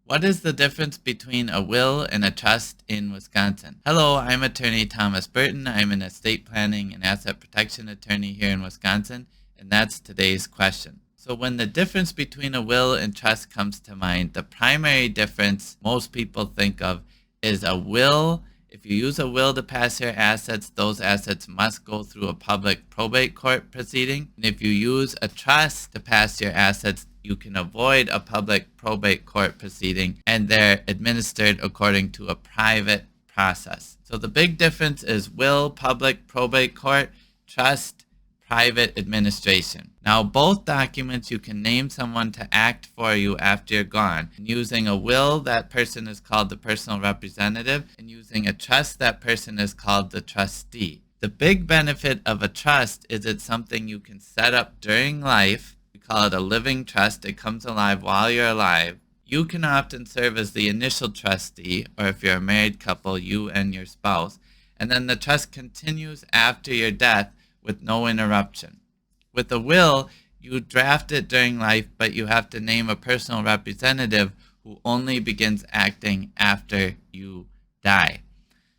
What is the difference between a will and a trust in Wisconsin? Hello, I'm attorney Thomas Burton. I'm an estate planning and asset protection attorney here in Wisconsin, and that's today's question. So when the difference between a will and trust comes to mind, the primary difference most people think of is a will. If you use a will to pass your assets, those assets must go through a public probate court proceeding. And if you use a trust to pass your assets, you can avoid a public probate court proceeding, and they're administered according to a private process. So the big difference is will, public probate court, trust, private administration. Now, both documents you can name someone to act for you after you're gone. And using a will, that person is called the personal representative, and using a trust, that person is called the trustee. The big benefit of a trust is it's something you can set up during life. We call it a living trust. It comes alive while you're alive. You can often serve as the initial trustee, or if you're a married couple, you and your spouse. And then the trust continues after your death with no interruption. With a will, you draft it during life, but you have to name a personal representative who only begins acting after you die.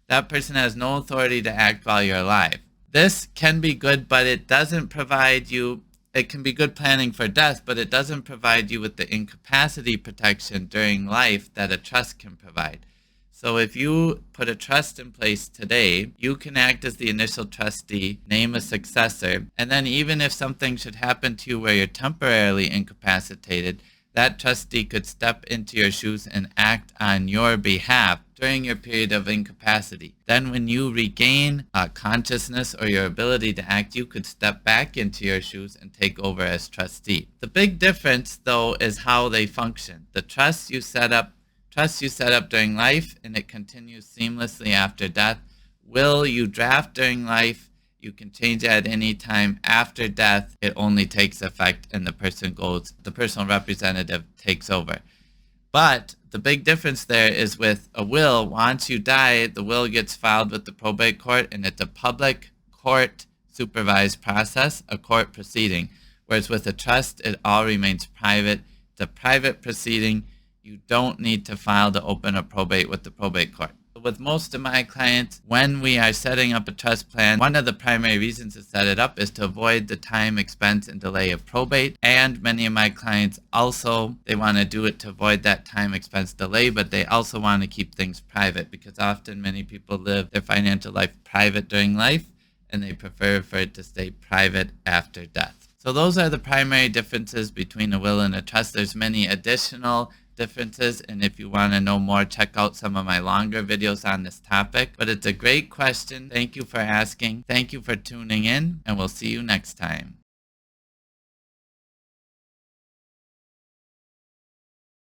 That person has no authority to act while you're alive. This can be good, but it doesn't provide you, it can be good planning for death, but it doesn't provide you with the incapacity protection during life that a trust can provide. So if you put a trust in place today, you can act as the initial trustee, name a successor, and then even if something should happen to you where you're temporarily incapacitated, that trustee could step into your shoes and act on your behalf during your period of incapacity. Then when you regain consciousness or your ability to act, you could step back into your shoes and take over as trustee. The big difference, though, is how they function. The trust you set up during life, and it continues seamlessly after death. Will you draft during life, you can change it at any time. After death, it only takes effect and the personal representative takes over. But the big difference there is with a will, once you die, the will gets filed with the probate court, and it's a public court supervised process, a court proceeding. Whereas with a trust, it all remains private. It's a private proceeding. You don't need to file to open a probate with the probate court. With most of my clients, when we are setting up a trust plan, one of the primary reasons to set it up is to avoid the time, expense, and delay of probate. And many of my clients also, they want to do it to avoid that time, expense, delay, but they also want to keep things private because often many people live their financial life private during life, and they prefer for it to stay private after death. So those are the primary differences between a will and a trust. There's many additional differences, and if you want to know more, check out some of my longer videos on this topic. But it's a great question. Thank you for asking. Thank you for tuning in, and we'll see you next time.